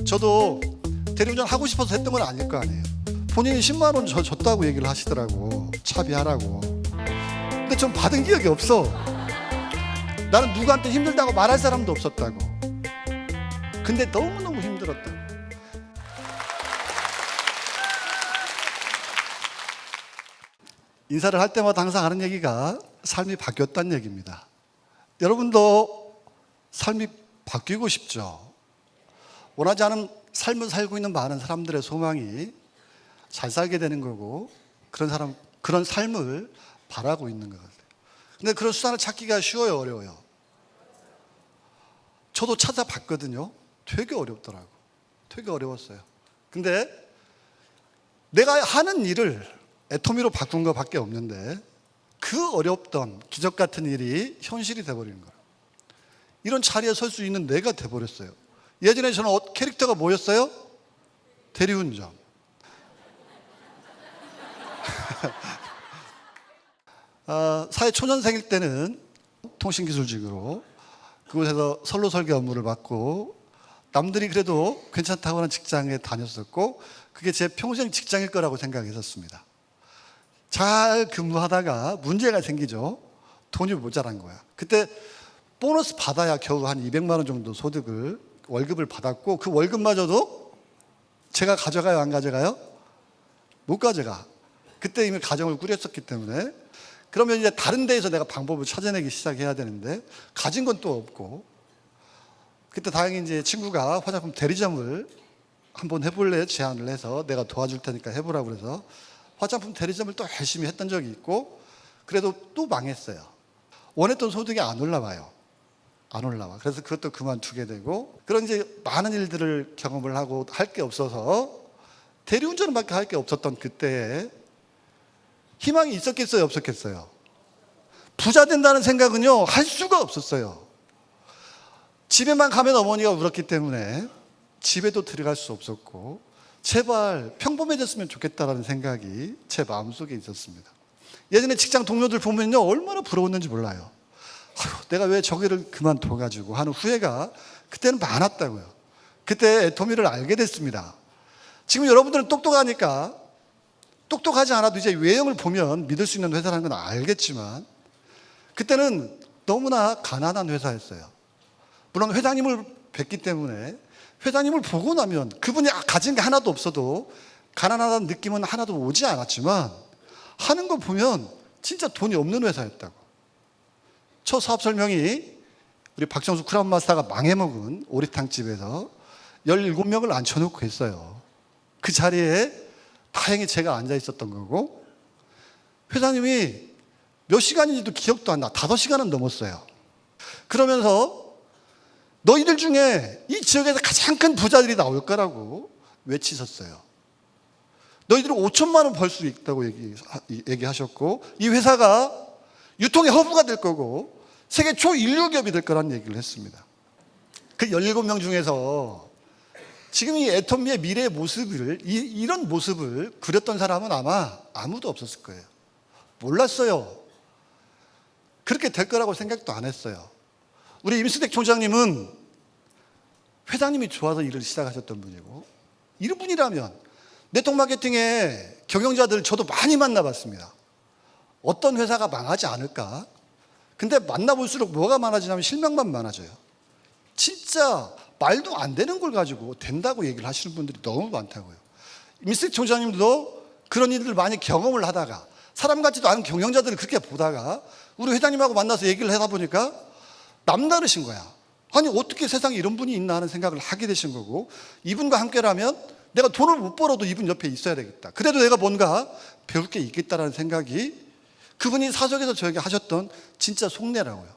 저도 대리운전 하고 싶어서 했던 건 아닐 거 아니에요. 본인이 10만 원 줬다고 얘기를 하시더라고. 차비하라고. 근데 전 받은 기억이 없어. 나는 누구한테 힘들다고 말할 사람도 없었다고. 근데 너무너무 힘들었다고. 인사를 할 때마다 항상 하는 얘기가 삶이 바뀌었다는 얘기입니다. 여러분도 삶이 바뀌고 싶죠? 원하지 않은 삶을 살고 있는 많은 사람들의 소망이 잘 살게 되는 거고, 그런 삶을 바라고 있는 것 같아요. 근데 그런 수단을 찾기가 쉬워요, 어려워요? 저도 찾아봤거든요. 되게 어렵더라고. 되게 어려웠어요. 근데 내가 하는 일을 애터미로 바꾼 것밖에 없는데 그 어렵던 기적 같은 일이 현실이 돼버리는 거예요. 이런 자리에 설 수 있는 내가 돼버렸어요. 예전에 저는 캐릭터가 뭐였어요? 대리운전. 사회 초년생일 때는 통신기술직으로 그곳에서 선로 설계 업무를 맡고, 남들이 그래도 괜찮다고 하는 직장에 다녔었고, 그게 제 평생 직장일 거라고 생각했었습니다. 잘 근무하다가 문제가 생기죠. 돈이 모자란 거야. 그때 보너스 받아야 겨우 한 200만 원 정도 월급을 받았고, 그 월급마저도 제가 가져가요, 안 가져가요? 못 가져가. 그때 이미 가정을 꾸렸었기 때문에. 그러면 이제 다른 데에서 내가 방법을 찾아내기 시작해야 되는데 가진 건 또 없고, 그때 다행히 이제 친구가 화장품 대리점을 한번 해볼래 제안을 해서, 내가 도와줄 테니까 해보라고 그래서 화장품 대리점을 또 열심히 했던 적이 있고, 그래도 또 망했어요. 원했던 소득이 안 올라와요. 안 올라와. 그래서 그것도 그만두게 되고, 그런 이제 많은 일들을 경험을 하고 할 게 없어서 대리운전밖에 할 게 없었던 그때에 희망이 있었겠어요, 없었겠어요? 부자 된다는 생각은요, 할 수가 없었어요. 집에만 가면 어머니가 울었기 때문에 집에도 들어갈 수 없었고, 제발 평범해졌으면 좋겠다라는 생각이 제 마음속에 있었습니다. 예전에 직장 동료들 보면요, 얼마나 부러웠는지 몰라요. 아휴, 내가 왜 저기를 그만둬가지고 하는 후회가 그때는 많았다고요. 그때 애터미를 알게 됐습니다. 지금 여러분들은 똑똑하니까, 똑똑하지 않아도 이제 외형을 보면 믿을 수 있는 회사라는 건 알겠지만, 그때는 너무나 가난한 회사였어요. 물론 회장님을 뵙기 때문에, 회장님을 보고 나면 그분이 가진 게 하나도 없어도 가난하다는 느낌은 하나도 오지 않았지만, 하는 거 보면 진짜 돈이 없는 회사였다고. 첫 사업 설명이 우리 박정수 크라운 마스터가 망해먹은 오리탕집에서 17명을 앉혀놓고 했어요. 그 자리에 다행히 제가 앉아 있었던 거고, 회장님이 몇 시간인지도 기억도 안 나. 5시간은 넘었어요. 그러면서 너희들 중에 이 지역에서 가장 큰 부자들이 나올 거라고 외치셨어요. 너희들은 5천만 원 벌 수 있다고 얘기하셨고, 이 회사가 유통의 허브가 될 거고 세계 초인류 기업이 될 거라는 얘기를 했습니다. 그 17명 중에서 지금 이 애터미의 미래의 모습을, 이런 모습을 그렸던 사람은 아마 아무도 없었을 거예요. 몰랐어요. 그렇게 될 거라고 생각도 안 했어요. 우리 임수택 총장님은 회장님이 좋아서 일을 시작하셨던 분이고, 이런 분이라면 네트워크 마케팅의 경영자들 저도 많이 만나봤습니다. 어떤 회사가 망하지 않을까? 근데 만나볼수록 뭐가 많아지냐면 실망만 많아져요. 진짜 말도 안 되는 걸 가지고 된다고 얘기를 하시는 분들이 너무 많다고요. 임수택 총장님도 그런 일들을 많이 경험을 하다가, 사람 같지도 않은 경영자들을 그렇게 보다가 우리 회장님하고 만나서 얘기를 하다 보니까 남다르신 거야. 아니, 어떻게 세상에 이런 분이 있나 하는 생각을 하게 되신 거고, 이분과 함께라면 내가 돈을 못 벌어도 이분 옆에 있어야 되겠다. 그래도 내가 뭔가 배울 게 있겠다라는 생각이, 그분이 사석에서 저에게 하셨던 진짜 속내라고요.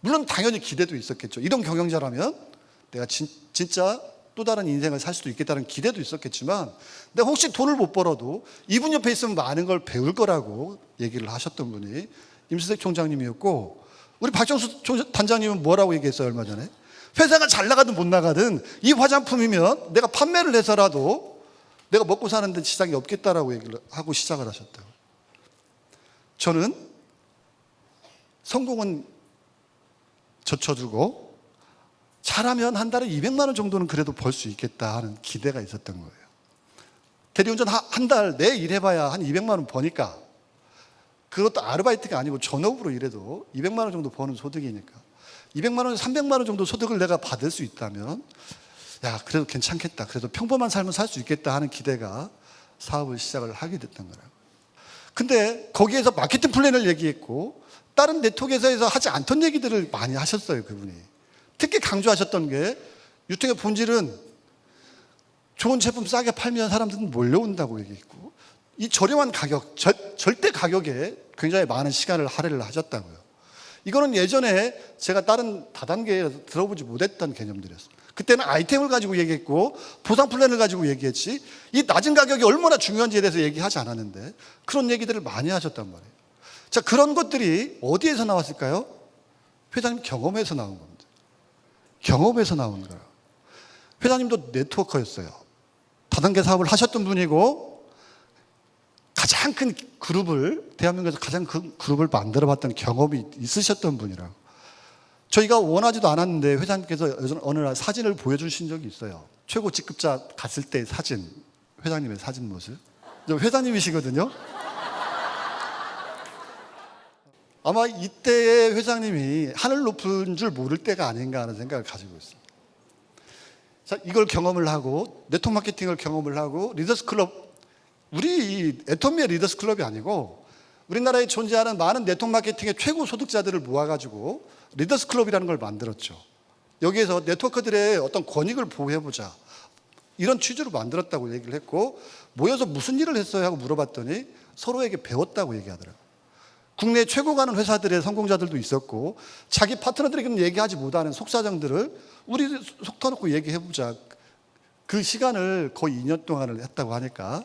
물론 당연히 기대도 있었겠죠. 이런 경영자라면 내가 진짜 또 다른 인생을 살 수도 있겠다는 기대도 있었겠지만, 내가 혹시 돈을 못 벌어도 이분 옆에 있으면 많은 걸 배울 거라고 얘기를 하셨던 분이 임수택 총장님이었고, 우리 박정수 단장님은 뭐라고 얘기했어요, 얼마 전에? 회사가 잘 나가든 못 나가든 이 화장품이면 내가 판매를 해서라도 내가 먹고 사는데 지장이 없겠다라고 얘기를 하고 시작을 하셨다고. 저는 성공은 젖혀두고 잘하면 한 달에 200만 원 정도는 그래도 벌 수 있겠다 하는 기대가 있었던 거예요. 대리운전 한 달 내 일해봐야 한 200만 원 버니까, 그것도 아르바이트가 아니고 전업으로 일해도 200만 원 정도 버는 소득이니까 200만 원, 300만 원 정도 소득을 내가 받을 수 있다면 야, 그래도 괜찮겠다, 그래도 평범한 삶을 살 수 있겠다 하는 기대가 사업을 시작을 하게 됐던 거라고. 근데 거기에서 마케팅 플랜을 얘기했고 다른 네트워크에서 하지 않던 얘기들을 많이 하셨어요. 그분이 특히 강조하셨던 게, 유통의 본질은 좋은 제품 싸게 팔면 사람들은 몰려온다고 얘기했고, 이 저렴한 가격, 절대 가격에 굉장히 많은 시간을 할애를 하셨다고요. 이거는 예전에 제가 다른 다단계에서 들어보지 못했던 개념들이었어요. 그때는 아이템을 가지고 얘기했고 보상 플랜을 가지고 얘기했지, 이 낮은 가격이 얼마나 중요한지에 대해서 얘기하지 않았는데 그런 얘기들을 많이 하셨단 말이에요. 자, 그런 것들이 어디에서 나왔을까요? 회장님 경험에서 나온 겁니다. 경험에서 나온 거예요. 회장님도 네트워커였어요. 다단계 사업을 하셨던 분이고 가장 큰 그룹을, 대한민국에서 가장 큰 그룹을 만들어봤던 경험이 있으셨던 분이라고. 저희가 원하지도 않았는데 회장님께서 어느 날 사진을 보여주신 적이 있어요. 최고 직급자 갔을 때 사진, 회장님의 사진 모습. 회장님이시거든요. 아마 이때의 회장님이 하늘 높은 줄 모를 때가 아닌가 하는 생각을 가지고 있습니다. 자, 이걸 경험을 하고 네트워크 마케팅을 경험을 하고 리더스 클럽, 우리 애터미의 리더스 클럽이 아니고 우리나라에 존재하는 많은 네트워크 마케팅의 최고 소득자들을 모아가지고 리더스 클럽이라는 걸 만들었죠. 여기에서 네트워크들의 어떤 권익을 보호해보자, 이런 취지로 만들었다고 얘기를 했고, 모여서 무슨 일을 했어요 하고 물어봤더니 서로에게 배웠다고 얘기하더라고요. 국내 최고 가는 회사들의 성공자들도 있었고 자기 파트너들에게는 얘기하지 못하는 속사정들을 우리 속 터놓고 얘기해보자, 그 시간을 거의 2년 동안을 했다고 하니까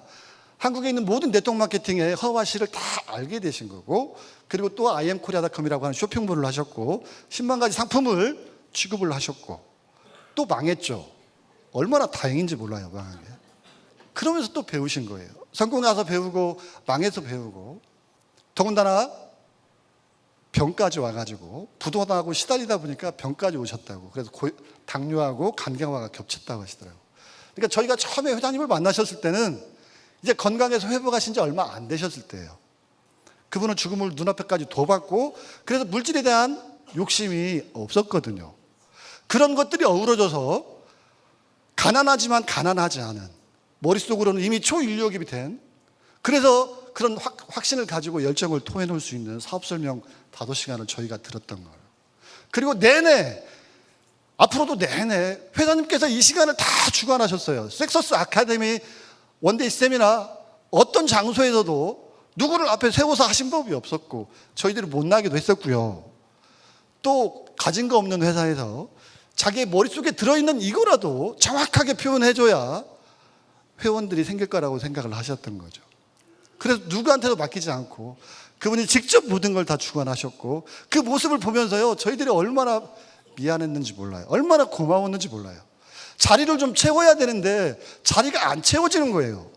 한국에 있는 모든 네트워크 마케팅의 허와 실을 다 알게 되신 거고, 그리고 또 imkorea.com이라고 하는 쇼핑몰을 하셨고 10만 가지 상품을 취급을 하셨고 또 망했죠. 얼마나 다행인지 몰라요, 망한 게. 그러면서 또 배우신 거예요. 성공 나서 배우고 망해서 배우고, 더군다나 병까지 와가지고 부도나고 시달리다 보니까 병까지 오셨다고. 그래서 당뇨하고 간경화가 겹쳤다고 하시더라고요. 그러니까 저희가 처음에 회장님을 만나셨을 때는 이제 건강에서 회복하신 지 얼마 안 되셨을 때예요. 그분은 죽음을 눈앞에까지 둬봤고 그래서 물질에 대한 욕심이 없었거든요. 그런 것들이 어우러져서 가난하지만 가난하지 않은, 머릿속으로는 이미 초인류기업이 된, 그래서 그런 확신을 가지고 열정을 토해놓을 수 있는 사업 설명 5시간을 저희가 들었던 거예요. 그리고 내내, 앞으로도 내내 회장님께서 이 시간을 다 주관하셨어요. 섹서스 아카데미 원데이 세미나 어떤 장소에서도 누구를 앞에 세워서 하신 법이 없었고 저희들이 못 나기도 했었고요. 또 가진 거 없는 회사에서 자기의 머릿속에 들어있는 이거라도 정확하게 표현해줘야 회원들이 생길 거라고 생각을 하셨던 거죠. 그래서 누구한테도 맡기지 않고 그분이 직접 모든 걸 다 주관하셨고, 그 모습을 보면서요 저희들이 얼마나 미안했는지 몰라요. 얼마나 고마웠는지 몰라요. 자리를 좀 채워야 되는데 자리가 안 채워지는 거예요.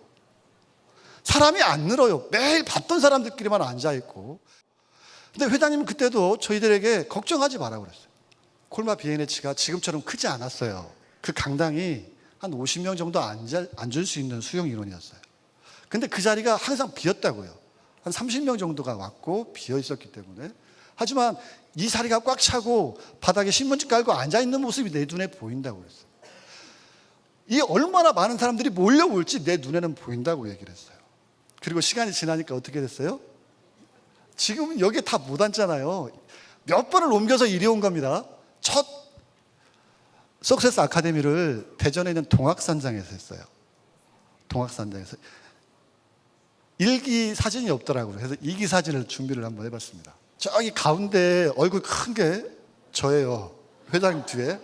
사람이 안 늘어요. 매일 봤던 사람들끼리만 앉아있고. 근데 회장님은 그때도 저희들에게 걱정하지 말라고 그랬어요. 콜마 비엔에치가 지금처럼 크지 않았어요. 그 강당이 한 50명 정도 앉을 수 있는 수용 인원이었어요. 근데 그 자리가 항상 비었다고요. 한 30명 정도가 왔고 비어 있었기 때문에. 하지만 이 자리가 꽉 차고 바닥에 신문지 깔고 앉아있는 모습이 내 눈에 보인다고 그랬어요. 이 얼마나 많은 사람들이 몰려올지 내 눈에는 보인다고 얘기를 했어요. 그리고 시간이 지나니까 어떻게 됐어요? 지금 여기에 다 못 앉잖아요. 몇 번을 옮겨서 이리 온 겁니다. 첫 석세스 아카데미를 대전에 있는 동학산장에서 했어요. 동학산장에서. 1기 사진이 없더라고요. 그래서 2기 사진을 준비를 한번 해봤습니다. 저기 가운데 얼굴 큰 게 저예요. 회장님 뒤에.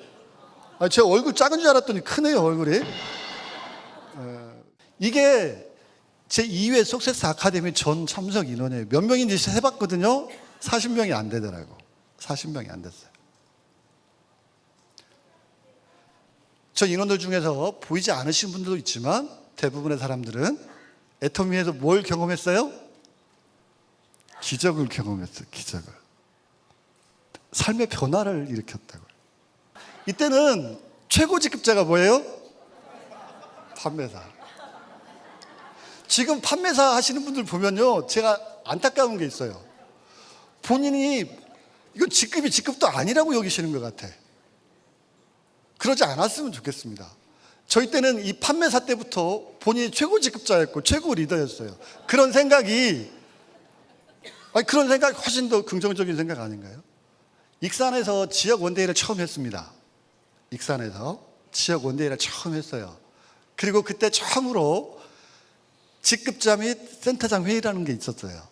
제 얼굴 작은 줄 알았더니 크네요, 얼굴이. 이게 제 2회 석세스 아카데미 전 참석 인원이에요. 몇 명인지 해봤거든요. 40명이 안 되더라고. 40명이 안 됐어요. 저 인원들 중에서 보이지 않으신 분들도 있지만 대부분의 사람들은 애터미에서 뭘 경험했어요? 기적을 경험했어요. 기적을. 삶의 변화를 일으켰다고요. 이때는 최고 직급자가 뭐예요? 판매사. 지금 판매사 하시는 분들 보면요, 제가 안타까운 게 있어요. 본인이 이거 직급이 직급도 아니라고 여기시는 것 같아. 그러지 않았으면 좋겠습니다. 저희 때는 이 판매사 때부터 본인이 최고 직급자였고 최고 리더였어요. 그런 생각이 훨씬 더 긍정적인 생각 아닌가요? 익산에서 지역 원대회를 처음 했습니다. 익산에서 지역 원대회를 처음 했어요. 그리고 그때 처음으로 직급자 및 센터장 회의라는 게 있었어요.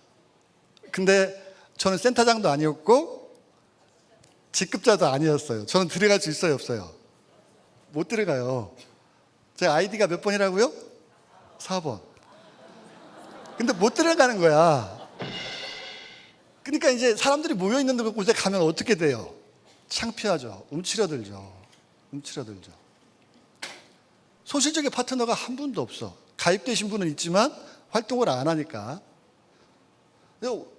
근데 저는 센터장도 아니었고 직급자도 아니었어요. 저는 들어갈 수 있어요, 없어요? 못 들어가요. 제 아이디가 몇 번이라고요? 4번. 근데 못 들어가는 거야. 그러니까 이제 사람들이 모여있는 곳에 가면 어떻게 돼요? 창피하죠. 움츠러들죠. 소실적인 파트너가 한 분도 없어. 가입되신 분은 있지만 활동을 안 하니까.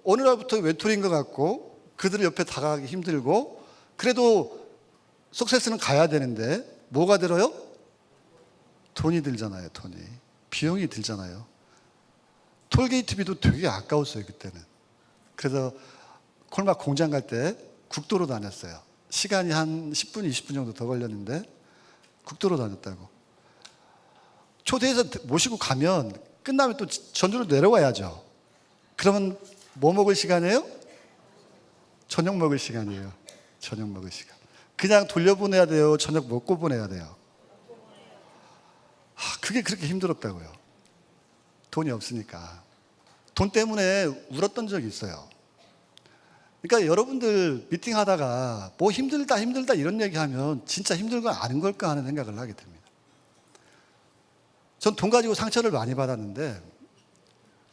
어느 날부터 외톨이인 것 같고 그들 옆에 다가가기 힘들고, 그래도 석세스는 가야 되는데 뭐가 들어요? 돈이 들잖아요. 돈이. 비용이 들잖아요. 톨게이트비도 되게 아까웠어요, 그때는. 그래서 콜막 공장 갈 때 국도로 다녔어요. 시간이 한 10분, 20분 정도 더 걸렸는데 국도로 다녔다고. 초대해서 모시고 가면 끝나면 또 전주로 내려와야죠. 그러면 뭐 먹을 시간이에요? 저녁 먹을 시간이에요. 저녁 먹을 시간. 그냥 돌려보내야 돼요? 저녁 먹고 보내야 돼요? 그게 그렇게 힘들었다고요. 돈이 없으니까. 돈 때문에 울었던 적이 있어요. 그러니까 여러분들 미팅하다가 뭐 힘들다 이런 얘기하면 진짜 힘든 건 아닌 걸까 하는 생각을 하게 됩니다. 전 돈 가지고 상처를 많이 받았는데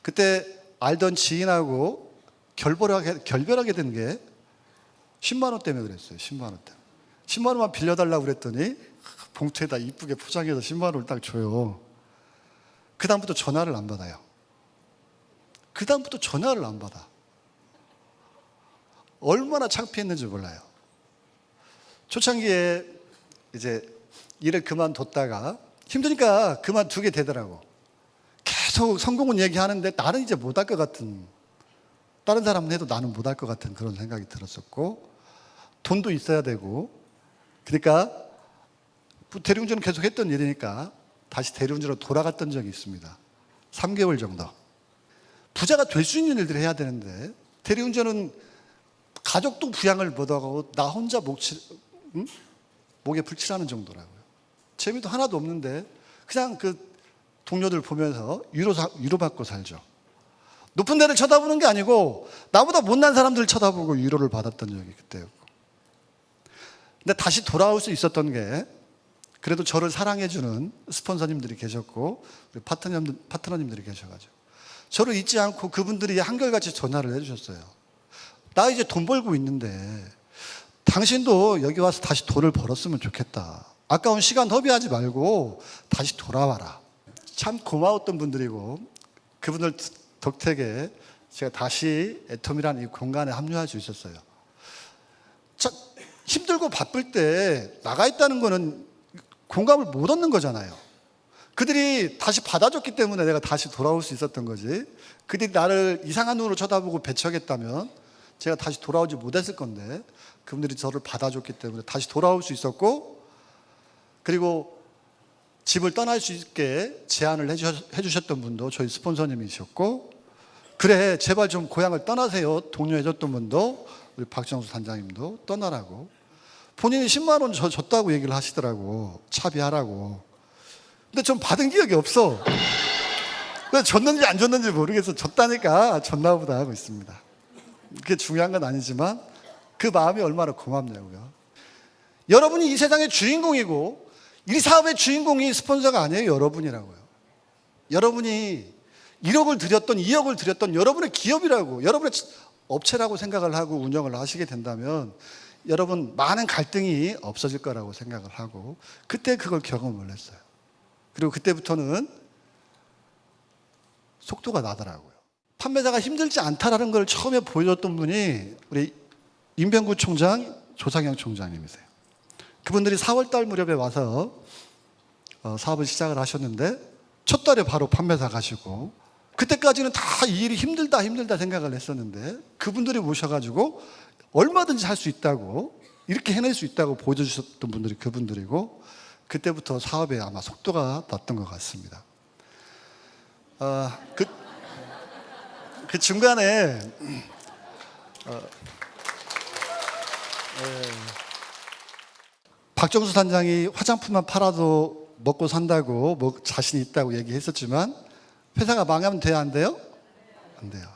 그때 알던 지인하고 결별하게 된 게 10만 원 때문에 그랬어요. 10만 원 때문에. 10만 원만 빌려달라고 그랬더니 봉투에다 이쁘게 포장해서 10만 원을 딱 줘요. 그 다음부터 전화를 안 받아요. 얼마나 창피했는지 몰라요. 초창기에 이제 일을 그만뒀다가 힘드니까 그만두게 되더라고. 계속 성공은 얘기하는데 나는 이제 못할 것 같은, 다른 사람은 해도 나는 못할 것 같은 그런 생각이 들었었고, 돈도 있어야 되고, 그러니까 대리운전을 계속 했던 일이니까 다시 대리운전으로 돌아갔던 적이 있습니다. 3개월 정도. 부자가 될 수 있는 일들을 해야 되는데 대리운전은 가족도 부양을 못하고 나 혼자 목에 불칠하는 정도라고요. 재미도 하나도 없는데 그냥 그 동료들 보면서 위로받고 살죠. 높은 데를 쳐다보는 게 아니고 나보다 못난 사람들을 쳐다보고 위로를 받았던 적이 그때였고. 근데 다시 돌아올 수 있었던 게 그래도 저를 사랑해주는 스폰서님들이 계셨고 우리 파트너님들이 계셔가지고 저를 잊지 않고 그분들이 한결같이 전화를 해주셨어요. 나 이제 돈 벌고 있는데 당신도 여기 와서 다시 돈을 벌었으면 좋겠다. 아까운 시간 허비하지 말고 다시 돌아와라. 참 고마웠던 분들이고 그분들 덕택에 제가 다시 애톰이라는 이 공간에 합류할 수 있었어요. 힘들고 바쁠 때 나가 있다는 거는 공감을 못 얻는 거잖아요. 그들이 다시 받아줬기 때문에 내가 다시 돌아올 수 있었던 거지. 그들이 나를 이상한 눈으로 쳐다보고 배척했다면 제가 다시 돌아오지 못했을 건데 그분들이 저를 받아줬기 때문에 다시 돌아올 수 있었고, 그리고 집을 떠날 수 있게 제안을 해주셨던 분도 저희 스폰서님이셨고, 그래 제발 좀 고향을 떠나세요 독려해줬던 분도 우리 박정수 단장님도 떠나라고. 본인이 10만 원 줬다고 얘기를 하시더라고. 차비하라고. 근데 전 받은 기억이 없어. 왜 줬는지 안 줬는지 모르겠어. 줬다니까 줬나 보다 하고 있습니다. 그게 중요한 건 아니지만 그 마음이 얼마나 고맙냐고요. 여러분이 이 세상의 주인공이고 이 사업의 주인공이 스폰서가 아니에요. 여러분이라고요. 여러분이 1억을 들였던 2억을 들였던 여러분의 기업이라고, 여러분의 업체라고 생각을 하고 운영을 하시게 된다면 여러분 많은 갈등이 없어질 거라고 생각을 하고 그때 그걸 경험을 했어요. 그리고 그때부터는 속도가 나더라고요. 판매자가 힘들지 않다라는 걸 처음에 보여줬던 분이 우리 임병구 총장, 조상영 총장님이세요. 그분들이 4월 달 무렵에 와서 사업을 시작을 하셨는데 첫 달에 바로 판매사 가시고, 그때까지는 다 이 일이 힘들다 생각을 했었는데 그분들이 모셔가지고 얼마든지 할 수 있다고, 이렇게 해낼 수 있다고 보여주셨던 분들이 그분들이고, 그때부터 사업에 아마 속도가 났던 것 같습니다. 그 중간에 박정수 단장이 화장품만 팔아도 먹고 산다고 뭐 자신이 있다고 얘기했었지만 회사가 망하면 돼요, 안 돼요? 안 돼요.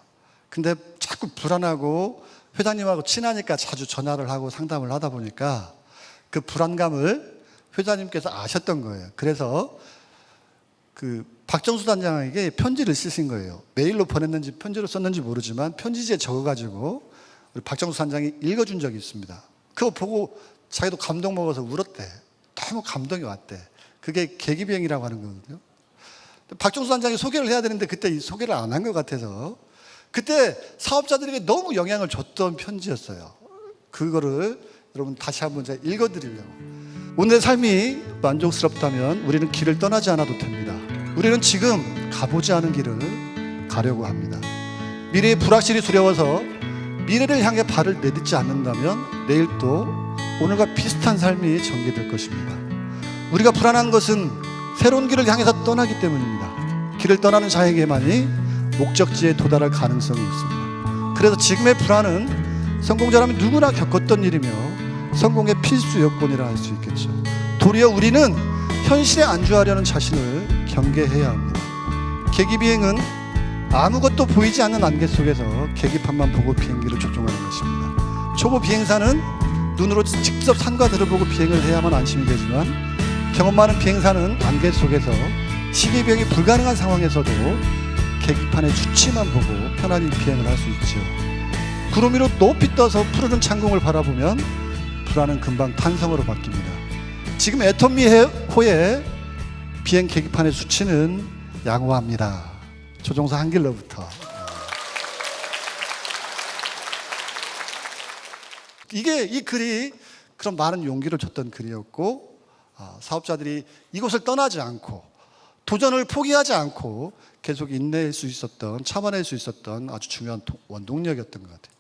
근데 자꾸 불안하고 회장님하고 친하니까 자주 전화를 하고 상담을 하다 보니까 그 불안감을 회장님께서 아셨던 거예요. 그래서 그 박정수 단장에게 편지를 쓰신 거예요. 메일로 보냈는지 편지로 썼는지 모르지만 편지지에 적어가지고 우리 박정수 단장이 읽어준 적이 있습니다. 그거 보고 자기도 감동 먹어서 울었대. 너무 감동이 왔대. 그게 계기비행이라고 하는 거거든요. 박정수 단장이 소개를 해야 되는데 그때 이 소개를 안 한 것 같아서 그때 사업자들에게 너무 영향을 줬던 편지였어요. 그거를 여러분 다시 한번 제가 읽어드리려고. 오늘의 삶이 만족스럽다면 우리는 길을 떠나지 않아도 됩니다. 우리는 지금 가보지 않은 길을 가려고 합니다. 미래의 불확실이 두려워서 미래를 향해 발을 내딛지 않는다면 내일 또 오늘과 비슷한 삶이 전개될 것입니다. 우리가 불안한 것은 새로운 길을 향해서 떠나기 때문입니다. 길을 떠나는 자에게만이 목적지에 도달할 가능성이 있습니다. 그래서 지금의 불안은 성공자라면 누구나 겪었던 일이며 성공의 필수 요건이라 할 수 있겠죠. 도리어 우리는 현실에 안주하려는 자신을 경계해야 합니다. 계기비행은 아무것도 보이지 않는 안개 속에서 계기판만 보고 비행기를 조종하는 것입니다. 초보 비행사는 눈으로 직접 산과 들을 보고 비행을 해야만 안심이 되지만 경험 많은 비행사는 안개 속에서 시계 비행이 불가능한 상황에서도 계기판의 수치만 보고 편안히 비행을 할 수 있죠. 구름 위로 높이 떠서 푸르른 창공을 바라보면 불안은 금방 탄성으로 바뀝니다. 지금 애터미호의 비행 계기판의 수치는 양호합니다. 조종사 한길로부터. 이 글이 그런 많은 용기를 줬던 글이었고, 사업자들이 이곳을 떠나지 않고 도전을 포기하지 않고 계속 인내할 수 있었던, 참아낼 수 있었던 아주 중요한 원동력이었던 것 같아요.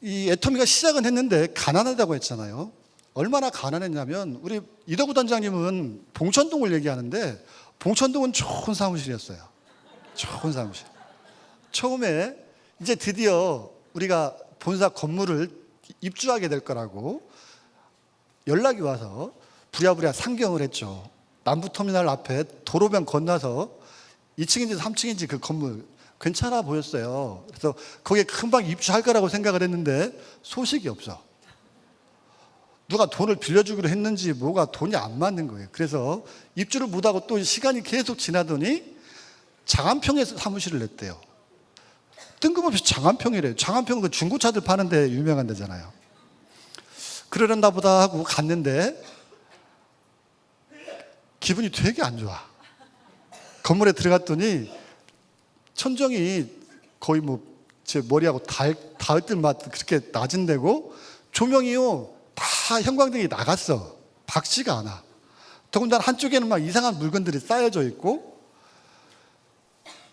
이 애터미가 시작은 했는데 가난하다고 했잖아요. 얼마나 가난했냐면 우리 이덕우 단장님은 봉천동을 얘기하는데 봉천동은 좋은 사무실이었어요. 좋은 사무실. 처음에 이제 드디어 우리가 본사 건물을 입주하게 될 거라고 연락이 와서 부랴부랴 상경을 했죠. 남부터미널 앞에 도로변 건너서 2층인지 3층인지 그 건물 괜찮아 보였어요. 그래서 거기에 금방 입주할 거라고 생각을 했는데 소식이 없어. 누가 돈을 빌려주기로 했는지 뭐가 돈이 안 맞는 거예요. 그래서 입주를 못하고 또 시간이 계속 지나더니 장안평에서 사무실을 냈대요. 뜬금없이 장안평이래요. 장안평은 그 중고차들 파는 데 유명한 데잖아요. 그러려나 보다 하고 갔는데 기분이 되게 안 좋아. 건물에 들어갔더니 천정이 거의 뭐 제 머리하고 닿을 듯만 그렇게 낮은 데고 조명이요 다 형광등이 나갔어. 밝지가 않아. 더군다나 한쪽에는 막 이상한 물건들이 쌓여져 있고,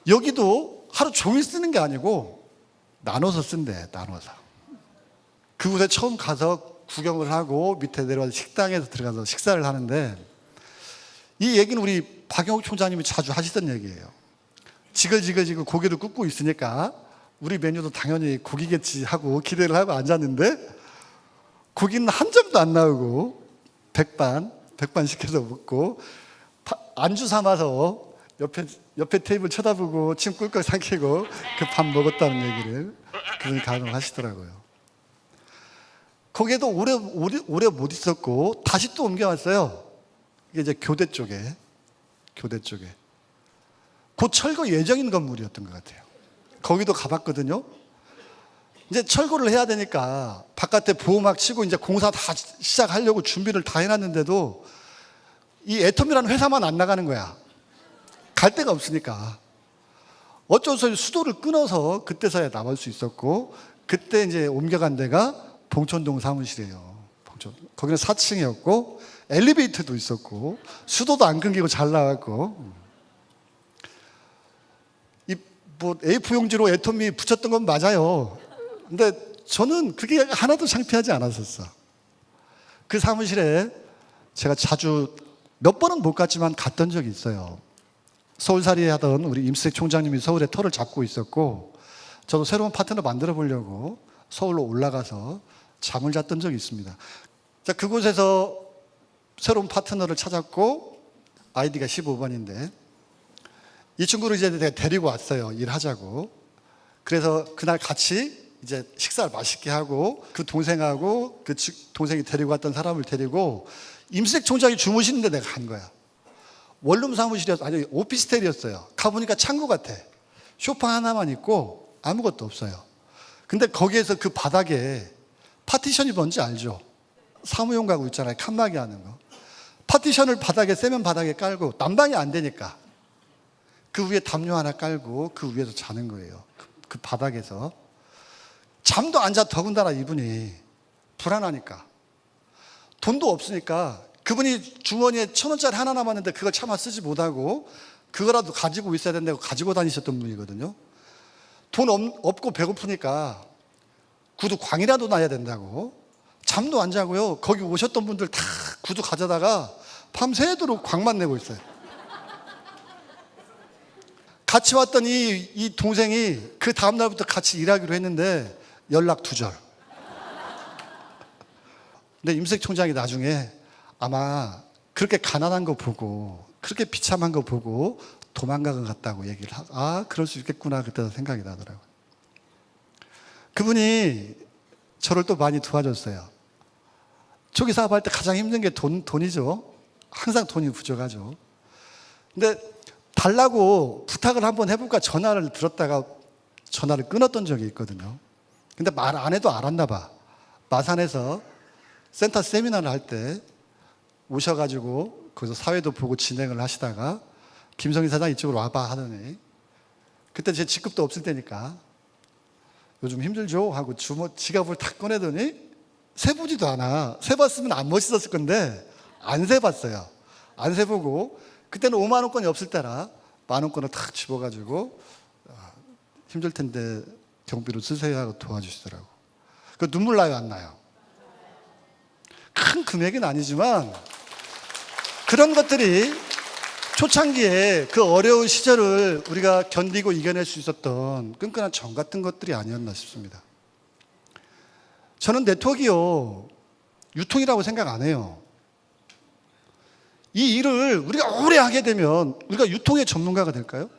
여기도 하루 종일 쓰는 게 아니고 나눠서 쓴대. 나눠서. 그곳에 처음 가서 구경을 하고 밑에 내려와서 식당에서 들어가서 식사를 하는데, 이 얘기는 우리 박영욱 총장님이 자주 하시던 얘기예요. 지글지글 고개를 굽고 있으니까 우리 메뉴도 당연히 고기겠지 하고 기대를 하고 앉았는데 고기는 한 점도 안 나오고 백반 시켜서 먹고 안주 삼아서 옆에 테이블 쳐다보고 침 꿀꺽 삼키고 그 밥 먹었다는 얘기를 그분이 가능을 하시더라고요. 거기에도 오래 못 있었고 다시 또 옮겨왔어요. 이게 이제 교대 쪽에 곧 철거 예정인 건물이었던 것 같아요. 거기도 가봤거든요. 이제 철거를 해야 되니까 바깥에 보호막 치고 이제 공사 다 시작하려고 준비를 다 해놨는데도 이 애텀이라는 회사만 안 나가는 거야. 갈 데가 없으니까. 어쩔 수 없이 수도를 끊어서 그때서야 나올 수 있었고, 그때 이제 옮겨간 데가 봉천동 사무실이에요. 거기는 4층이었고 엘리베이터도 있었고 수도도 안 끊기고 잘 나왔고 뭐 A4 용지로 애터미 붙였던 건 맞아요. 근데 저는 그게 하나도 창피하지 않았었어. 그 사무실에 제가 자주 몇 번은 못 갔지만 갔던 적이 있어요. 서울살이 하던 우리 임수택 총장님이 서울에 터를 잡고 있었고 저도 새로운 파트너 만들어 보려고 서울로 올라가서 잠을 잤던 적이 있습니다. 자, 그곳에서 새로운 파트너를 찾았고 아이디가 15번인데 이 친구를 이제 내가 데리고 왔어요. 일하자고. 그래서 그날 같이 이제 식사를 맛있게 하고 그 동생하고 그 동생이 데리고 왔던 사람을 데리고 임수택 총장이 주무시는데 내가 간 거야. 원룸 사무실이었어. 아니 오피스텔이었어요. 가보니까 창고 같아. 소파 하나만 있고 아무것도 없어요. 근데 거기에서 그 바닥에 파티션이 뭔지 알죠? 사무용 가구 있잖아요. 칸막이 하는 거. 파티션을 바닥에 세면 바닥에 깔고 난방이 안 되니까 그 위에 담요 하나 깔고 그 위에서 자는 거예요. 그 바닥에서. 잠도 안 자. 더군다나 이분이 불안하니까. 돈도 없으니까 그분이 주머니에 1,000원짜리 하나 남았는데 그걸 차마 쓰지 못하고 그거라도 가지고 있어야 된다고 가지고 다니셨던 분이거든요. 돈 없고 배고프니까 구두 광이라도 놔야 된다고. 잠도 안 자고요. 거기 오셨던 분들 다 구두 가져다가 밤새도록 광만 내고 있어요. 같이 왔던 이 동생이 그 다음날부터 같이 일하기로 했는데 연락 두절. 근데 임수택 총장이 나중에 아마 그렇게 가난한 거 보고 그렇게 비참한 거 보고 도망간 것 같다고 얘기를 하고 그럴 수 있겠구나 그때 생각이 나더라고요. 그분이 저를 또 많이 도와줬어요. 초기 사업할 때 가장 힘든 게 돈이죠. 항상 돈이 부족하죠. 근데 달라고 부탁을 한번 해볼까 전화를 들었다가 전화를 끊었던 적이 있거든요. 근데 말 안 해도 알았나 봐. 마산에서 센터 세미나를 할 때 오셔가지고 거기서 사회도 보고 진행을 하시다가 김성희 사장 이쪽으로 와봐 하더니 그때 제 직급도 없을 때니까 요즘 힘들죠 하고 지갑을 탁 꺼내더니 세보지도 않아. 세봤으면 안 멋있었을 건데 안 세봤어요. 안 세보고 그때는 5만 원권이 없을 때라 만 원권을 탁 집어가지고 힘들 텐데 경비로 쓰세요 하고 도와주시더라고. 그 눈물 나요 안 나요? 큰 금액은 아니지만 그런 것들이 초창기에 그 어려운 시절을 우리가 견디고 이겨낼 수 있었던 끈끈한 정 같은 것들이 아니었나 싶습니다. 저는 네트워크요 유통이라고 생각 안 해요. 이 일을 우리가 오래 하게 되면 우리가 유통의 전문가가 될까요?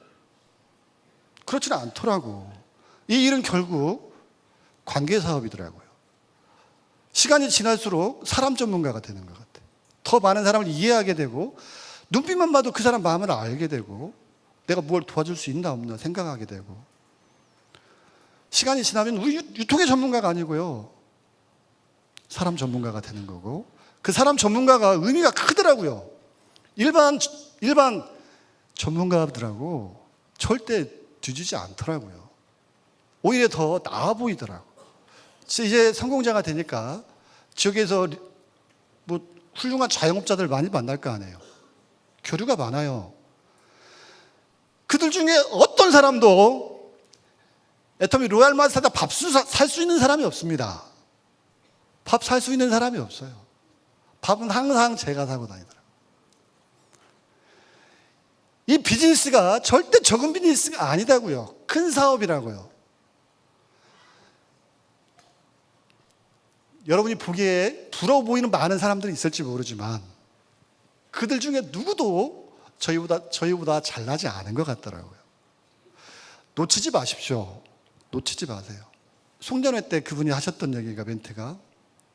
그렇지는 않더라고. 이 일은 결국 관계사업이더라고요. 시간이 지날수록 사람 전문가가 되는 것 같아요. 더 많은 사람을 이해하게 되고 눈빛만 봐도 그 사람 마음을 알게 되고 내가 뭘 도와줄 수 있나 없나 생각하게 되고 시간이 지나면 우리 유통의 전문가가 아니고요. 사람 전문가가 되는 거고 그 사람 전문가가 의미가 크더라고요. 일반 전문가들하고 절대 뒤지지 않더라고요. 오히려 더 나아 보이더라고요. 이제 성공자가 되니까 지역에서 뭐 훌륭한 자영업자들 많이 만날 거 아니에요. 교류가 많아요. 그들 중에 어떤 사람도 애터미 로얄 맛 사다 밥 살 수 있는 사람이 없습니다. 밥 살 수 있는 사람이 없어요. 밥은 항상 제가 사고 다니더라고요. 이 비즈니스가 절대 적은 비즈니스가 아니다고요. 큰 사업이라고요. 여러분이 보기에 부러워 보이는 많은 사람들이 있을지 모르지만 그들 중에 누구도 저희보다 잘나지 않은 것 같더라고요. 놓치지 마십시오. 놓치지 마세요. 송년회 때 그분이 하셨던 얘기가 멘트가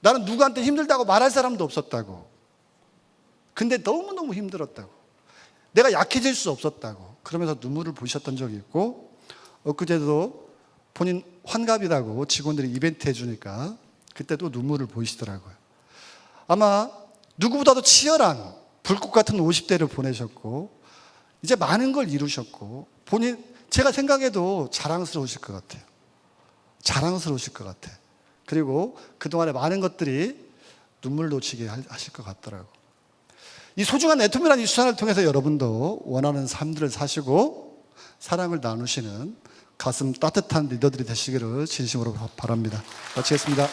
나는 누구한테 힘들다고 말할 사람도 없었다고. 근데 너무너무 힘들었다고. 내가 약해질 수 없었다고. 그러면서 눈물을 보이셨던 적이 있고 엊그제도 본인 환갑이라고 직원들이 이벤트 해주니까 그때도 눈물을 보이시더라고요. 아마 누구보다도 치열한 불꽃 같은 50대를 보내셨고 이제 많은 걸 이루셨고 제가 생각해도 자랑스러우실 것 같아요. 자랑스러우실 것 같아. 그리고 그동안에 많은 것들이 눈물 놓치게 하실 것 같더라고. 이 소중한 애톰이라는 이 수단을 통해서 여러분도 원하는 삶들을 사시고 사랑을 나누시는 가슴 따뜻한 리더들이 되시기를 진심으로 바랍니다. 마치겠습니다.